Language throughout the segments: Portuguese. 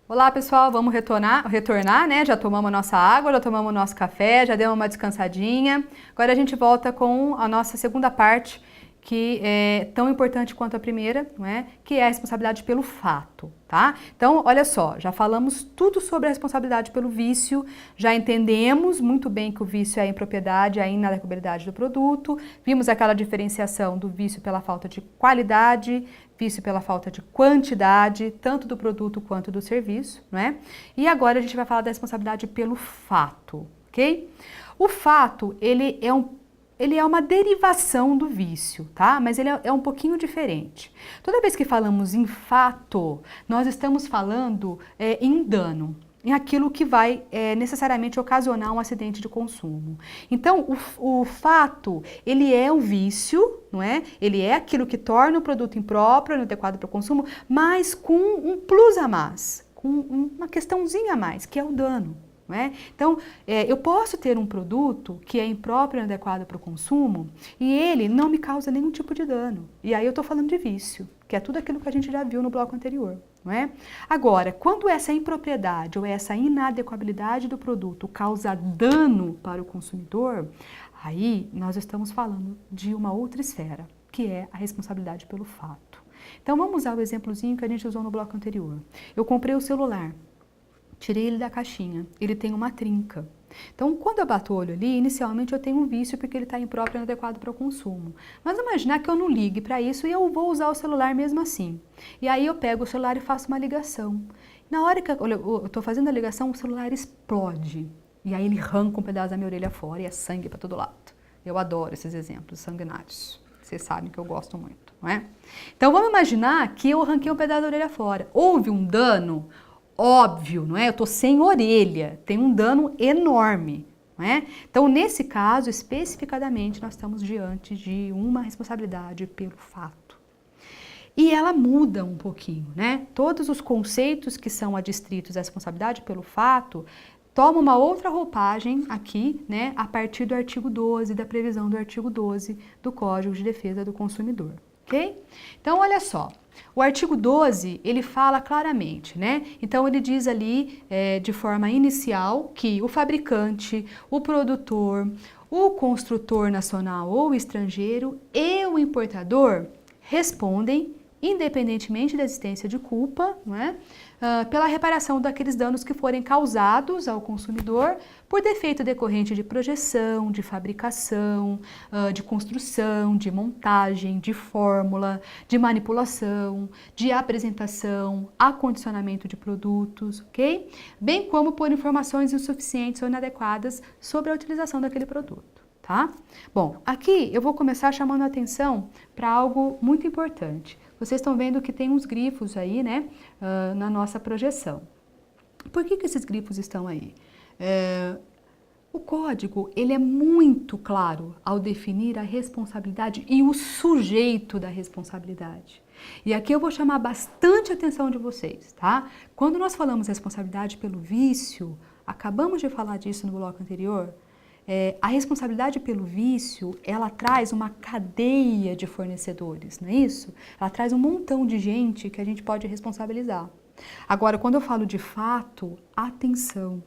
Olá pessoal, vamos retornar, né? Já tomamos a nossa água, já tomamos o nosso café, já demos uma descansadinha. Agora a gente volta com a nossa segunda parte, que é tão importante quanto a primeira, não é? Que é a responsabilidade pelo fato, tá? Então, olha só, já falamos tudo sobre a responsabilidade pelo vício, já entendemos muito bem que o vício é a impropriedade, a inadequabilidade do produto, vimos aquela diferenciação do vício pela falta de qualidade, vício pela falta de quantidade, tanto do produto quanto do serviço, não é? E agora a gente vai falar da responsabilidade pelo fato, ok? O fato, ele é uma derivação do vício, tá? Mas ele é um pouquinho diferente. Toda vez que falamos em fato, nós estamos falando em dano, em aquilo que vai necessariamente ocasionar um acidente de consumo. Então, o fato, ele é o vício, não é? Ele é aquilo que torna o produto impróprio, inadequado para o consumo, mas com um plus a mais, com uma questãozinha a mais, que é o dano. Não é? Então, eu posso ter um produto que é impróprio e inadequado para o consumo e ele não me causa nenhum tipo de dano. E aí eu estou falando de vício, que é tudo aquilo que a gente já viu no bloco anterior. Não é? Agora, quando essa impropriedade ou essa inadequabilidade do produto causa dano para o consumidor, aí nós estamos falando de uma outra esfera, que é a responsabilidade pelo fato. Então, vamos usar o exemplozinho que a gente usou no bloco anterior. Eu comprei o celular. Tirei ele da caixinha, ele tem uma trinca. Então, quando eu bato o olho ali, inicialmente eu tenho um vício porque ele está impróprio e inadequado para o consumo. Mas imaginar que eu não ligue para isso e eu vou usar o celular mesmo assim. E aí eu pego o celular e faço uma ligação. Na hora que eu estou fazendo a ligação, o celular explode. E aí ele arranca um pedaço da minha orelha fora e é sangue para todo lado. Eu adoro esses exemplos sanguinários. Vocês sabem que eu gosto muito, não é? Então, vamos imaginar que eu arranquei um pedaço da orelha fora. Houve um dano óbvio, não é? Eu tô sem orelha, tem um dano enorme, não é? Então, nesse caso, especificadamente, nós estamos diante de uma responsabilidade pelo fato. E ela muda um pouquinho, né? Todos os conceitos que são adstritos à responsabilidade pelo fato tomam uma outra roupagem aqui, né? A partir do artigo 12, da previsão do artigo 12 do Código de Defesa do Consumidor, ok? Então, olha só. O artigo 12, ele fala claramente, né? Então, ele diz ali, de forma inicial, que o fabricante, o produtor, o construtor nacional ou estrangeiro e o importador respondem, independentemente da existência de culpa, não é? Pela reparação daqueles danos que forem causados ao consumidor por defeito decorrente de projeção, de fabricação, de construção, de montagem, de fórmula, de manipulação, de apresentação, acondicionamento de produtos, ok? Bem como por informações insuficientes ou inadequadas sobre a utilização daquele produto. Tá? Bom, aqui eu vou começar chamando a atenção para algo muito importante. Vocês estão vendo que tem uns grifos aí, né, na nossa projeção. Por que esses grifos estão aí? O código, ele é muito claro ao definir a responsabilidade e o sujeito da responsabilidade. E aqui eu vou chamar bastante a atenção de vocês, tá? Quando nós falamos responsabilidade pelo vício, acabamos de falar disso no bloco anterior, a responsabilidade pelo vício, ela traz uma cadeia de fornecedores, não é isso? Ela traz um montão de gente que a gente pode responsabilizar. Agora, quando eu falo de fato, atenção,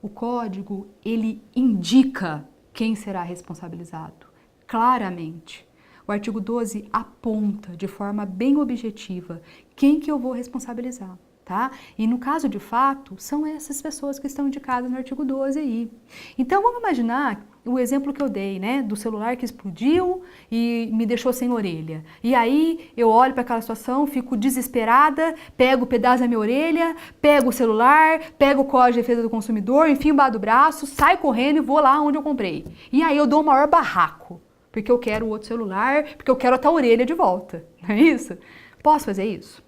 o código, ele indica quem será responsabilizado, claramente. O artigo 12 aponta de forma bem objetiva quem que eu vou responsabilizar. Tá? E no caso de fato, são essas pessoas que estão indicadas no artigo 12 aí. Então vamos imaginar o exemplo que eu dei, né, do celular que explodiu e me deixou sem orelha. E aí eu olho para aquela situação, fico desesperada, pego o pedaço da minha orelha, pego o celular, pego o Código de Defesa do Consumidor, enfio embaixo do braço, saio correndo e vou lá onde eu comprei. E aí eu dou o maior barraco, porque eu quero o outro celular, porque eu quero a tal orelha de volta. Não é isso? Posso fazer isso?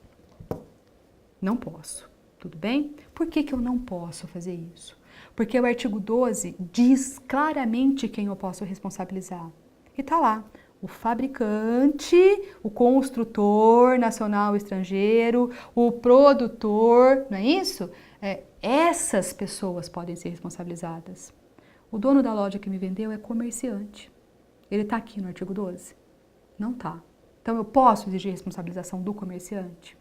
Não posso, tudo bem? Por que eu não posso fazer isso? Porque o artigo 12 diz claramente quem eu posso responsabilizar. E tá lá, o fabricante, o construtor nacional ou estrangeiro, o produtor, não é isso? Essas pessoas podem ser responsabilizadas. O dono da loja que me vendeu é comerciante. Ele está aqui no artigo 12? Não está. Então eu posso exigir responsabilização do comerciante?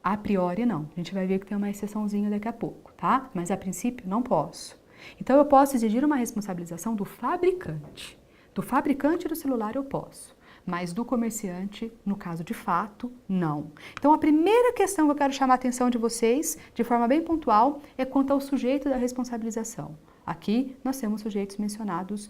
A priori não, a gente vai ver que tem uma exceçãozinha daqui a pouco, tá? Mas a princípio não posso. Então eu posso exigir uma responsabilização do fabricante. Do fabricante do celular eu posso, mas do comerciante, no caso de fato, não. Então a primeira questão que eu quero chamar a atenção de vocês, de forma bem pontual, é quanto ao sujeito da responsabilização. Aqui nós temos sujeitos mencionados,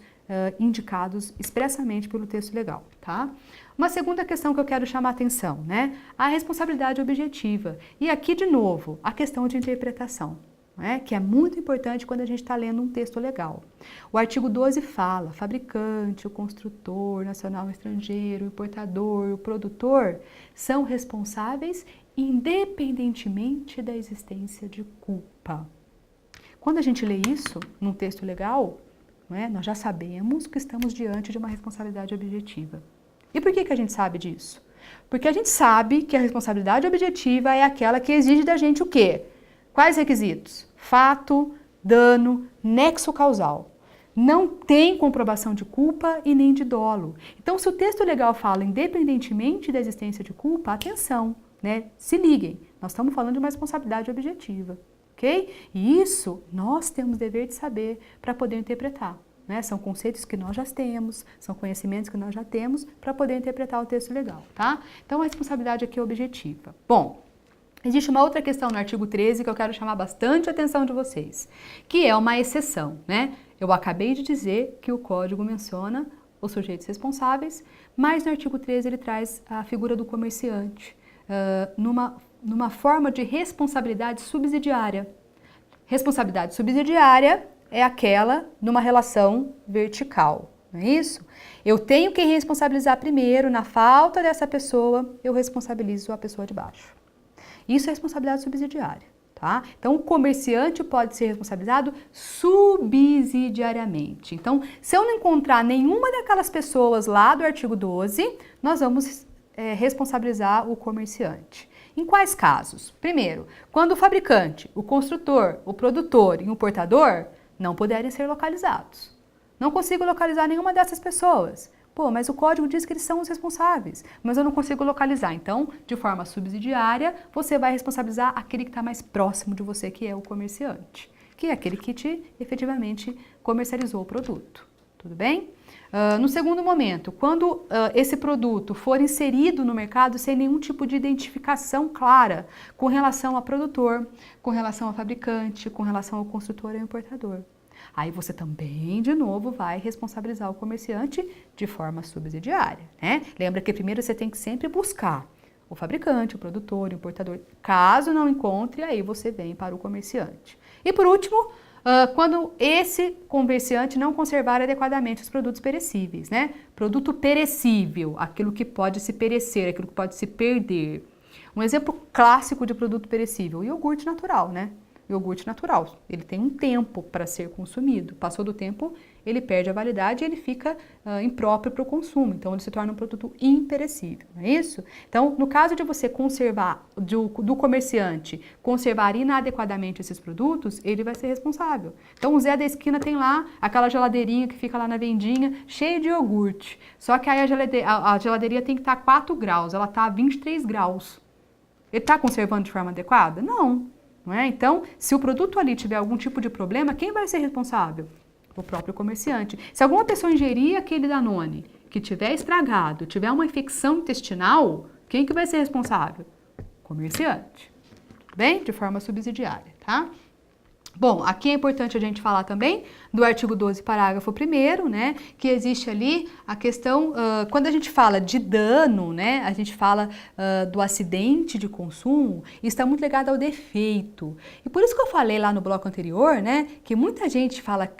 indicados expressamente pelo texto legal, tá? Uma segunda questão que eu quero chamar a atenção, né? A responsabilidade objetiva. E aqui, de novo, a questão de interpretação, né? Que é muito importante quando a gente está lendo um texto legal. O artigo 12 fala, fabricante, o construtor, nacional ou estrangeiro, o importador, o produtor, são responsáveis independentemente da existência de culpa. Quando a gente lê isso num texto legal, né, nós já sabemos que estamos diante de uma responsabilidade objetiva. E por que a gente sabe disso? Porque a gente sabe que a responsabilidade objetiva é aquela que exige da gente o quê? Quais requisitos? Fato, dano, nexo causal. Não tem comprovação de culpa e nem de dolo. Então, se o texto legal fala independentemente da existência de culpa, atenção, né? Se liguem, nós estamos falando de uma responsabilidade objetiva. Ok? E isso nós temos dever de saber para poder interpretar. Né? São conceitos que nós já temos, são conhecimentos que nós já temos para poder interpretar o texto legal. Tá? Então a responsabilidade aqui é objetiva. Bom, existe uma outra questão no artigo 13 que eu quero chamar bastante a atenção de vocês, que é uma exceção. Né? Eu acabei de dizer que o código menciona os sujeitos responsáveis, mas no artigo 13 ele traz a figura do comerciante numa forma de responsabilidade subsidiária. Responsabilidade subsidiária é aquela numa relação vertical, não é isso? Eu tenho que responsabilizar primeiro, na falta dessa pessoa, eu responsabilizo a pessoa de baixo. Isso é responsabilidade subsidiária, tá? Então, o comerciante pode ser responsabilizado subsidiariamente. Então, se eu não encontrar nenhuma daquelas pessoas lá do artigo 12, nós vamos responsabilizar o comerciante. Em quais casos? Primeiro, quando o fabricante, o construtor, o produtor e o importador não puderem ser localizados. Não consigo localizar nenhuma dessas pessoas. Pô, mas o código diz que eles são os responsáveis, mas eu não consigo localizar. Então, de forma subsidiária, você vai responsabilizar aquele que está mais próximo de você, que é o comerciante, que é aquele que efetivamente comercializou o produto. Tudo bem? No segundo momento, quando esse produto for inserido no mercado sem nenhum tipo de identificação clara com relação ao produtor, com relação ao fabricante, com relação ao construtor e ao importador. Aí você também, de novo, vai responsabilizar o comerciante de forma subsidiária, né? Lembra que primeiro você tem que sempre buscar o fabricante, o produtor, o importador. Caso não encontre, aí você vem para o comerciante. E por último, quando esse comerciante não conservar adequadamente os produtos perecíveis, né? Produto perecível, aquilo que pode se perecer, aquilo que pode se perder. Um exemplo clássico de produto perecível, o iogurte natural, né? Iogurte natural, ele tem um tempo para ser consumido. Passou do tempo, ele perde a validade e ele fica impróprio para o consumo. Então, ele se torna um produto imperecível, não é isso? Então, no caso de você conservar, do comerciante conservar inadequadamente esses produtos, ele vai ser responsável. Então, o Zé da esquina tem lá aquela geladeirinha que fica lá na vendinha, cheia de iogurte. Só que aí a geladeirinha tem que estar a 4 graus, ela está a 23 graus. Ele está conservando de forma adequada? Não. Não é? Então, se o produto ali tiver algum tipo de problema, quem vai ser responsável? O próprio comerciante. Se alguma pessoa ingerir aquele Danone que tiver estragado, tiver uma infecção intestinal, quem que vai ser responsável? O comerciante. Tudo bem? De forma subsidiária, tá? Bom, aqui é importante a gente falar também do artigo 12, parágrafo 1º, né, que existe ali a questão, quando a gente fala de dano, né, a gente fala do acidente de consumo, isso está muito ligado ao defeito. E por isso que eu falei lá no bloco anterior, né, que muita gente fala,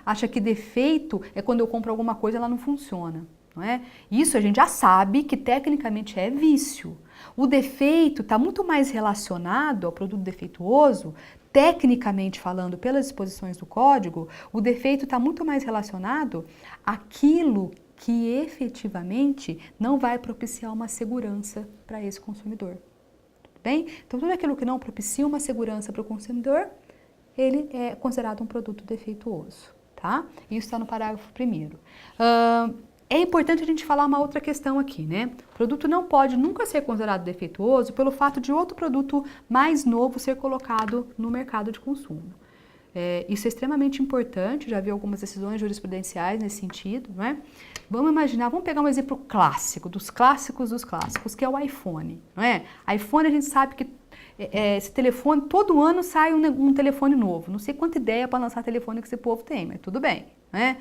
acha que defeito é quando eu compro alguma coisa e ela não funciona. Não é? Isso a gente já sabe que tecnicamente é vício. O defeito está muito mais relacionado ao produto defeituoso. Tecnicamente falando, pelas disposições do código, o defeito está muito mais relacionado àquilo que efetivamente não vai propiciar uma segurança para esse consumidor. Tudo bem? Então, tudo aquilo que não propicia uma segurança para o consumidor, ele é considerado um produto defeituoso, tá? Isso está no parágrafo 1º. É importante a gente falar uma outra questão aqui, né? O produto não pode nunca ser considerado defeituoso pelo fato de outro produto mais novo ser colocado no mercado de consumo. Isso é extremamente importante, já vi algumas decisões jurisprudenciais nesse sentido, não é? Vamos imaginar, vamos pegar um exemplo clássico, dos clássicos, que é o iPhone, não é? iPhone a gente sabe que esse telefone, todo ano sai um telefone novo. Não sei quanta ideia para lançar telefone que esse povo tem, mas tudo bem, não é?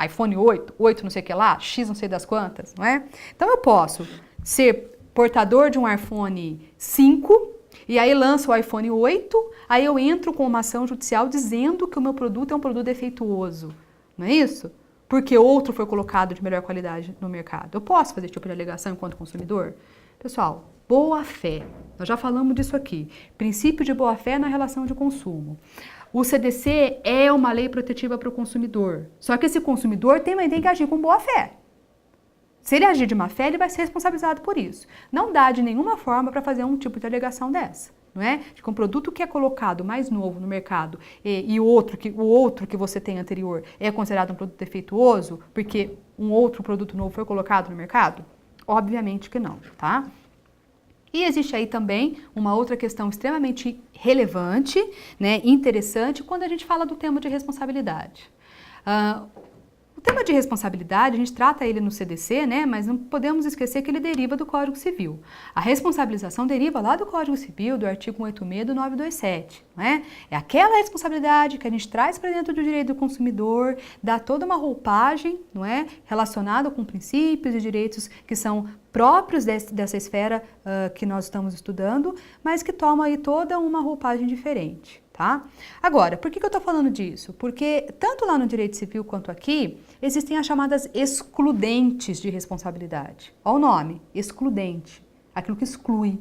iPhone 8 não sei o que lá, X não sei das quantas, não é? Então eu posso ser portador de um iPhone 5 e aí lanço o iPhone 8, aí eu entro com uma ação judicial dizendo que o meu produto é um produto defeituoso, não é isso? Porque outro foi colocado de melhor qualidade no mercado. Eu posso fazer esse tipo de alegação enquanto consumidor? Pessoal, boa-fé, nós já falamos disso aqui. Princípio de boa-fé na relação de consumo. O CDC é uma lei protetiva para o consumidor, só que esse consumidor tem que agir com boa-fé. Se ele agir de má fé, ele vai ser responsabilizado por isso. Não dá de nenhuma forma para fazer um tipo de alegação dessa, não é? De que um produto que é colocado mais novo no mercado e o outro que você tem anterior é considerado um produto defeituoso porque um outro produto novo foi colocado no mercado? Obviamente que não, tá? E existe aí também uma outra questão extremamente relevante, né, interessante, quando a gente fala do tema de responsabilidade. O tema de responsabilidade, a gente trata ele no CDC, né, mas não podemos esquecer que ele deriva do Código Civil. A responsabilização deriva lá do Código Civil, do artigo 186 do 927, não é? É aquela responsabilidade que a gente traz para dentro do direito do consumidor, dá toda uma roupagem, não é, relacionada com princípios e direitos que são próprios dessa esfera que nós estamos estudando, mas que toma aí toda uma roupagem diferente, tá? Agora, por que eu estou falando disso? Porque tanto lá no direito civil quanto aqui, existem as chamadas excludentes de responsabilidade. Olha o nome, excludente, aquilo que exclui.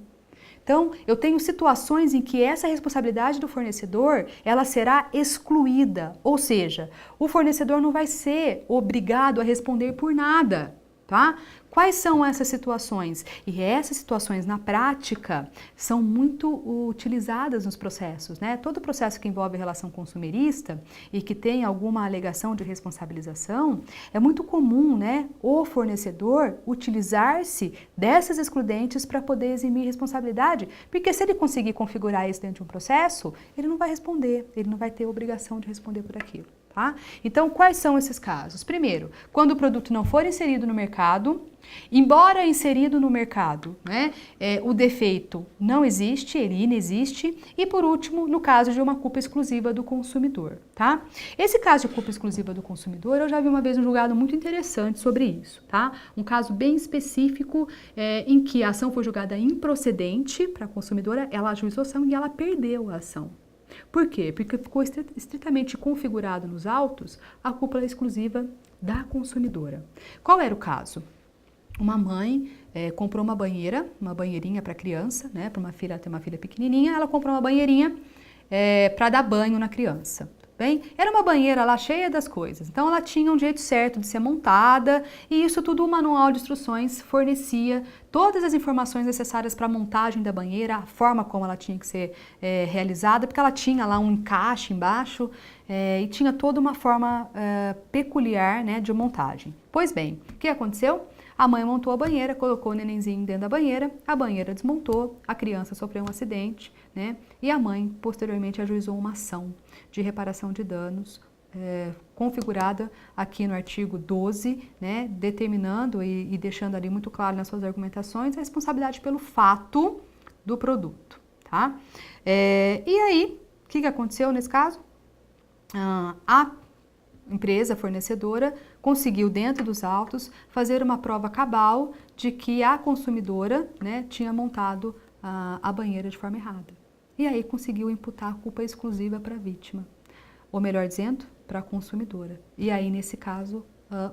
Então, eu tenho situações em que essa responsabilidade do fornecedor, ela será excluída, ou seja, o fornecedor não vai ser obrigado a responder por nada, tá? Quais são essas situações? E essas situações, na prática, são muito utilizadas nos processos, né? Todo processo que envolve relação consumerista e que tem alguma alegação de responsabilização, é muito comum, né, o fornecedor utilizar-se dessas excludentes para poder eximir responsabilidade, porque se ele conseguir configurar isso dentro de um processo, ele não vai responder, ele não vai ter obrigação de responder por aquilo. Tá? Então, quais são esses casos? Primeiro, quando o produto não for inserido no mercado, embora inserido no mercado, né, o defeito não existe, ele inexiste, e por último, no caso de uma culpa exclusiva do consumidor. Tá? Esse caso de culpa exclusiva do consumidor, eu já vi uma vez um julgado muito interessante sobre isso. Tá? Um caso bem específico em que a ação foi julgada improcedente para a consumidora, ela ajuizou a ação e ela perdeu a ação. Por quê? Porque ficou estritamente configurado nos autos a culpa exclusiva da consumidora. Qual era o caso? Uma mãe comprou uma banheirinha para criança, né? Para uma filha, ter uma filha pequenininha, ela comprou uma banheirinha para dar banho na criança. Bem, era uma banheira lá cheia das coisas, então ela tinha um jeito certo de ser montada e isso tudo o manual de instruções fornecia todas as informações necessárias para a montagem da banheira, a forma como ela tinha que ser realizada, porque ela tinha lá um encaixe embaixo e tinha toda uma forma peculiar, né, de montagem. Pois bem, o que aconteceu? A mãe montou a banheira, colocou o nenenzinho dentro da banheira, a banheira desmontou, a criança sofreu um acidente, né? E a mãe, posteriormente, ajuizou uma ação de reparação de danos, configurada aqui no artigo 12, né? Determinando e deixando ali muito claro nas suas argumentações a responsabilidade pelo fato do produto, tá? E aí, o que aconteceu nesse caso? A empresa fornecedora conseguiu, dentro dos autos, fazer uma prova cabal de que a consumidora, né, tinha montado a banheira de forma errada. E aí conseguiu imputar a culpa exclusiva para a vítima, ou melhor dizendo, para a consumidora. E aí, nesse caso,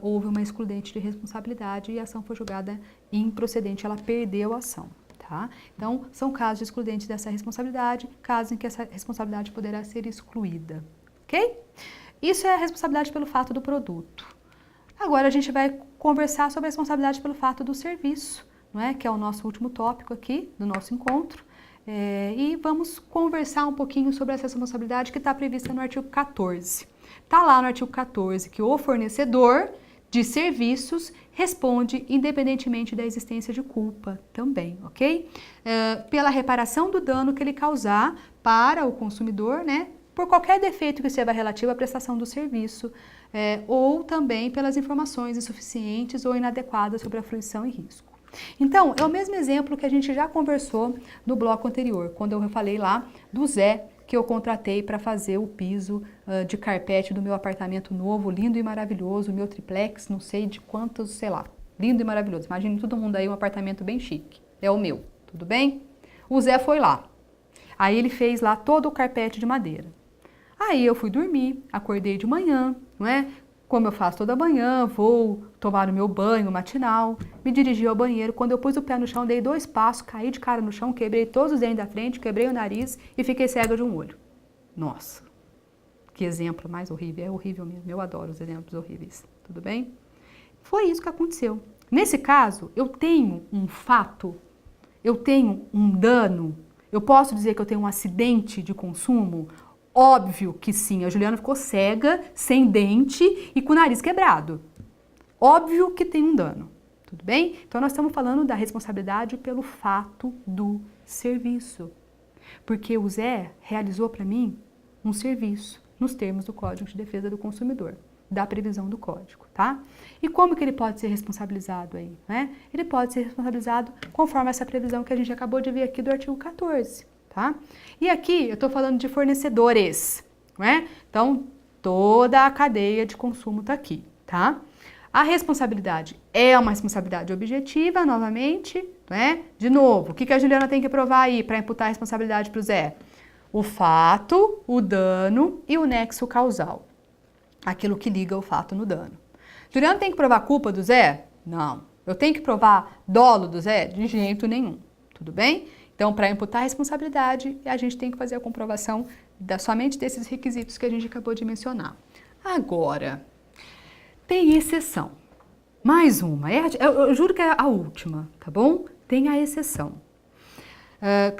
houve uma excludente de responsabilidade e a ação foi julgada improcedente, ela perdeu a ação. Tá? Então, são casos de excludente dessa responsabilidade, casos em que essa responsabilidade poderá ser excluída. Ok? Isso é a responsabilidade pelo fato do produto. Agora a gente vai conversar sobre a responsabilidade pelo fato do serviço, não é? Que é o nosso último tópico aqui do nosso encontro. E vamos conversar um pouquinho sobre essa responsabilidade que está prevista no artigo 14. Está lá no artigo 14 que o fornecedor de serviços responde independentemente da existência de culpa também, ok? Pela reparação do dano que ele causar para o consumidor, né? Por qualquer defeito que seja relativo à prestação do serviço, ou também pelas informações insuficientes ou inadequadas sobre a fruição e risco. Então, é o mesmo exemplo que a gente já conversou no bloco anterior, quando eu falei lá do Zé, que eu contratei para fazer o piso de carpete do meu apartamento novo, lindo e maravilhoso, meu triplex, não sei de quantos, sei lá, lindo e maravilhoso. Imagine todo mundo aí, um apartamento bem chique. É o meu, tudo bem? O Zé foi lá. Aí ele fez lá todo o carpete de madeira. Aí eu fui dormir, acordei de manhã, não é? Como eu faço toda manhã, vou tomar o meu banho matinal, me dirigi ao banheiro. Quando eu pus o pé no chão, dei 2 passos, caí de cara no chão, quebrei todos os dentes da frente, quebrei o nariz e fiquei cega de um olho. Nossa, que exemplo mais horrível. É horrível mesmo, eu adoro os exemplos horríveis, tudo bem? Foi isso que aconteceu. Nesse caso, eu tenho um fato, eu tenho um dano, eu posso dizer que eu tenho um acidente de consumo? Óbvio que sim, a Juliana ficou cega, sem dente e com o nariz quebrado. Óbvio que tem um dano, tudo bem? Então nós estamos falando da responsabilidade pelo fato do serviço. Porque o Zé realizou para mim um serviço nos termos do Código de Defesa do Consumidor, da previsão do código, tá? E como que ele pode ser responsabilizado aí, né? Ele pode ser responsabilizado conforme essa previsão que a gente acabou de ver aqui do artigo 14. Tá? E aqui eu estou falando de fornecedores, não é? Então, toda a cadeia de consumo está aqui, tá? A responsabilidade é uma responsabilidade objetiva, novamente, né? De novo, o que a Juliana tem que provar aí para imputar a responsabilidade para o Zé? O fato, o dano e o nexo causal. Aquilo que liga o fato no dano. Juliana tem que provar a culpa do Zé? Não. Eu tenho que provar dolo do Zé? De jeito nenhum. Tudo bem? Então, para imputar a responsabilidade, a gente tem que fazer a comprovação somente desses requisitos que a gente acabou de mencionar. Agora, tem exceção. Mais uma. Eu juro que é a última, tá bom? Tem a exceção.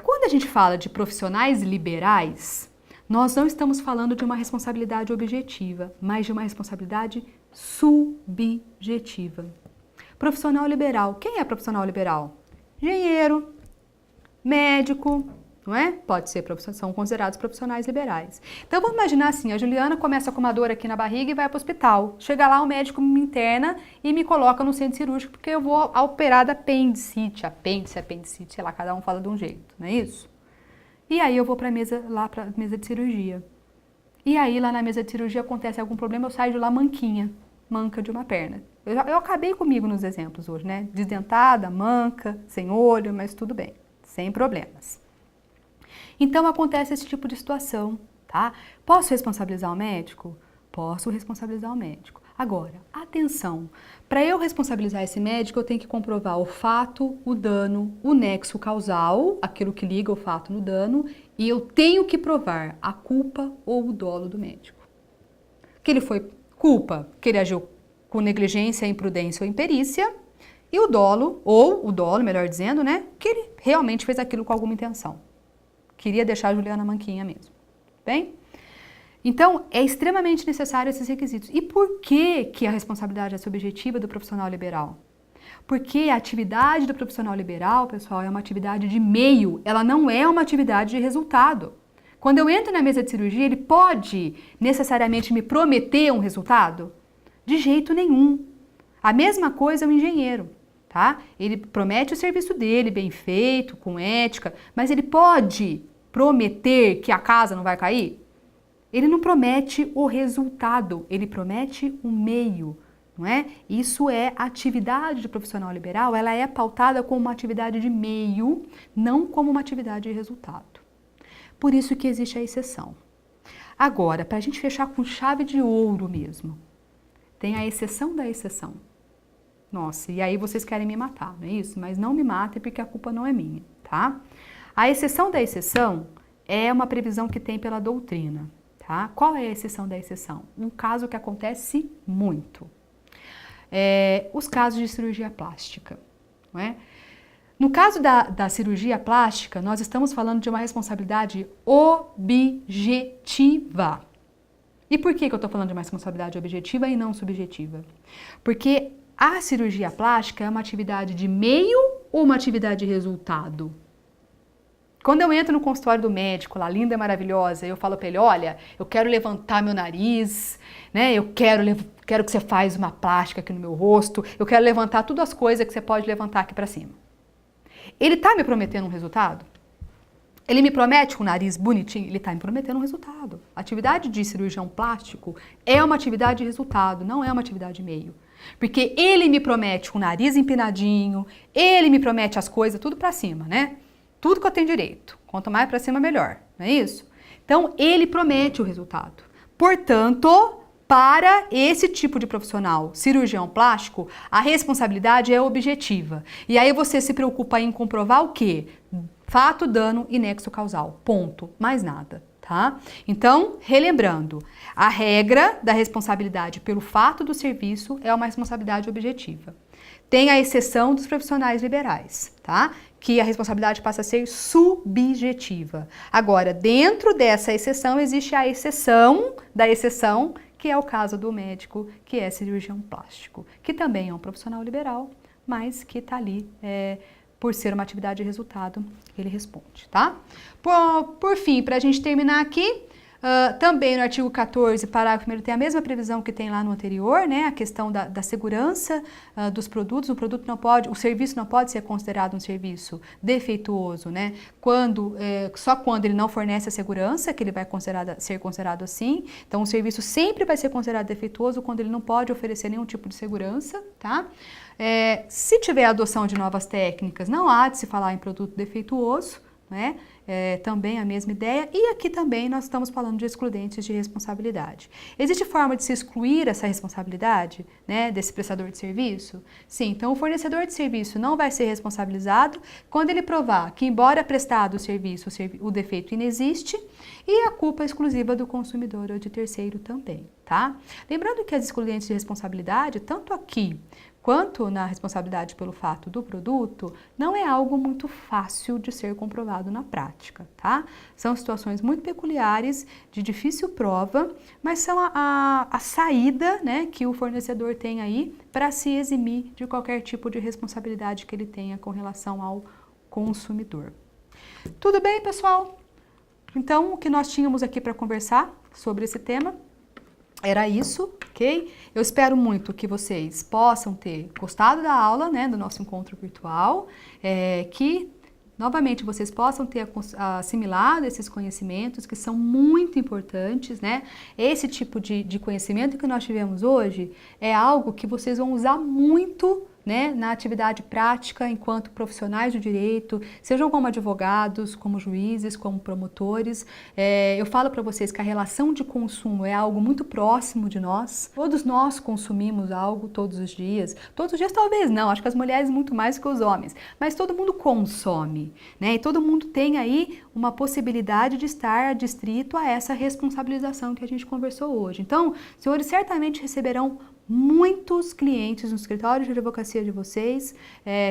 Quando a gente fala de profissionais liberais, nós não estamos falando de uma responsabilidade objetiva, mas de uma responsabilidade subjetiva. Profissional liberal. Quem é profissional liberal? Engenheiro, médico, não é? Pode ser, são considerados profissionais liberais. Então vamos imaginar assim, a Juliana começa com uma dor aqui na barriga e vai para o hospital. Chega lá, o médico me interna e me coloca no centro cirúrgico porque eu vou operar da apendicite, sei lá, cada um fala de um jeito, não é isso? E aí eu vou para a mesa de cirurgia. E aí lá na mesa de cirurgia acontece algum problema, eu saio de lá manca de uma perna. Eu acabei comigo nos exemplos hoje, né? Desdentada, manca, sem olho, mas tudo bem. Sem problemas. Então acontece esse tipo de situação, tá? Posso responsabilizar o médico? Posso responsabilizar o médico. Agora, atenção, para eu responsabilizar esse médico, eu tenho que comprovar o fato, o dano, o nexo causal, aquilo que liga o fato no dano, e eu tenho que provar a culpa ou o dolo do médico. Que ele foi culpa, que ele agiu com negligência, imprudência ou imperícia, e o dolo, melhor dizendo, né, que ele realmente fez aquilo com alguma intenção. Queria deixar a Juliana manquinha mesmo. Bem? Então, é extremamente necessário esses requisitos. E por que a responsabilidade é subjetiva do profissional liberal? Porque a atividade do profissional liberal, pessoal, é uma atividade de meio, ela não é uma atividade de resultado. Quando eu entro na mesa de cirurgia, ele pode necessariamente me prometer um resultado? De jeito nenhum. A mesma coisa é o engenheiro, tá? Ele promete o serviço dele, bem feito, com ética, mas ele pode prometer que a casa não vai cair? Ele não promete o resultado, ele promete o meio, não é? Isso é a atividade do profissional liberal, ela é pautada como uma atividade de meio, não como uma atividade de resultado. Por isso que existe a exceção. Agora, para a gente fechar com chave de ouro mesmo, tem a exceção da exceção. Nossa, e aí vocês querem me matar, não é isso? Mas não me matem porque a culpa não é minha, tá? A exceção da exceção é uma previsão que tem pela doutrina, tá? Qual é a exceção da exceção? Um caso que acontece muito. Os casos de cirurgia plástica, não é? No caso da cirurgia plástica, nós estamos falando de uma responsabilidade objetiva. E por que eu estou falando de uma responsabilidade objetiva e não subjetiva? Porque A cirurgia plástica é uma atividade de meio ou uma atividade de resultado? Quando eu entro no consultório do médico, lá linda e maravilhosa, eu falo para ele, olha, eu quero levantar meu nariz, né? Eu quero que você faça uma plástica aqui no meu rosto, eu quero levantar todas as coisas que você pode levantar aqui para cima. Ele está me prometendo um resultado? Ele me promete com o nariz bonitinho? Ele está me prometendo um resultado. A atividade de cirurgião plástico é uma atividade de resultado, não é uma atividade de meio. Porque ele me promete com o nariz empinadinho, ele me promete as coisas tudo para cima, né? Tudo que eu tenho direito. Quanto mais para cima, melhor. Não é isso? Então, ele promete o resultado. Portanto, para esse tipo de profissional, cirurgião plástico, a responsabilidade é objetiva. E aí você se preocupa em comprovar o quê? Fato, dano e nexo causal. Ponto. Mais nada. Tá? Então, relembrando, a regra da responsabilidade pelo fato do serviço é uma responsabilidade objetiva. Tem a exceção dos profissionais liberais, tá? Que a responsabilidade passa a ser subjetiva. Agora, dentro dessa exceção, existe a exceção da exceção, que é o caso do médico, que é cirurgião plástico, que também é um profissional liberal, mas que está ali por ser uma atividade de resultado, ele responde, tá? Por fim, para a gente terminar aqui, também no artigo 14, parágrafo 1º, tem a mesma previsão que tem lá no anterior, né? A questão da segurança dos produtos. O serviço não pode ser considerado um serviço defeituoso, né? Só quando ele não fornece a segurança que ele vai ser considerado assim. Então, o serviço sempre vai ser considerado defeituoso quando ele não pode oferecer nenhum tipo de segurança, tá? Se tiver adoção de novas técnicas, não há de se falar em produto defeituoso, né? Também a mesma ideia, e aqui também nós estamos falando de excludentes de responsabilidade. Existe forma de se excluir essa responsabilidade, né, desse prestador de serviço? Sim, então o fornecedor de serviço não vai ser responsabilizado quando ele provar que, embora prestado o serviço, o defeito inexiste, e a culpa é exclusiva do consumidor ou de terceiro também, tá? Lembrando que as excludentes de responsabilidade, tanto aqui quanto na responsabilidade pelo fato do produto, não é algo muito fácil de ser comprovado na prática, tá? São situações muito peculiares, de difícil prova, mas são a saída, né, que o fornecedor tem aí para se eximir de qualquer tipo de responsabilidade que ele tenha com relação ao consumidor. Tudo bem, pessoal? Então, o que nós tínhamos aqui para conversar sobre esse tema era isso, ok? Eu espero muito que vocês possam ter gostado da aula, né, do nosso encontro virtual, que novamente vocês possam ter assimilado esses conhecimentos que são muito importantes, né? Esse tipo de conhecimento que nós tivemos hoje é algo que vocês vão usar muito, né, na atividade prática enquanto profissionais do direito, sejam como advogados, como juízes, como promotores. Eu falo para vocês que a relação de consumo é algo muito próximo de nós. Todos nós consumimos algo todos os dias. Todos os dias talvez não, acho que as mulheres muito mais que os homens, mas todo mundo consome, né? E todo mundo tem aí uma possibilidade de estar adstrito a essa responsabilização que a gente conversou hoje. Então, senhores certamente receberão muitos clientes no escritório de advocacia de vocês,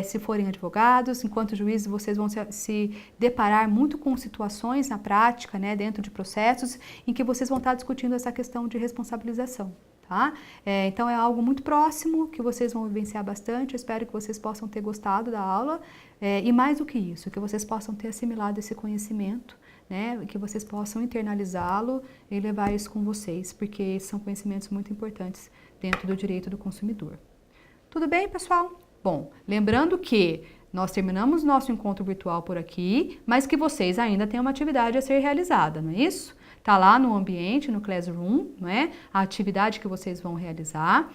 se forem advogados, enquanto juízes vocês vão se deparar muito com situações na prática, né, dentro de processos, em que vocês vão estar discutindo essa questão de responsabilização, tá? Então é algo muito próximo que vocês vão vivenciar bastante. Eu espero que vocês possam ter gostado da aula e mais do que isso, que vocês possam ter assimilado esse conhecimento, né, que vocês possam internalizá-lo e levar isso com vocês, porque são conhecimentos muito importantes dentro do direito do consumidor. Tudo bem, pessoal? Bom, lembrando que nós terminamos nosso encontro virtual por aqui, mas que vocês ainda têm uma atividade a ser realizada, não é isso? Tá lá no ambiente, no Classroom, não é? A atividade que vocês vão realizar.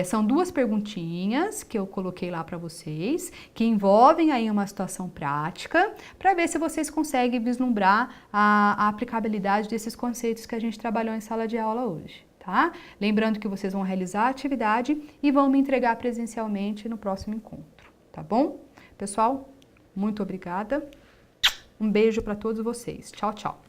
São 2 perguntinhas que eu coloquei lá para vocês, que envolvem aí uma situação prática, para ver se vocês conseguem vislumbrar a aplicabilidade desses conceitos que a gente trabalhou em sala de aula hoje, tá? Lembrando que vocês vão realizar a atividade e vão me entregar presencialmente no próximo encontro, tá bom? Pessoal, muito obrigada. Um beijo para todos vocês. Tchau, tchau.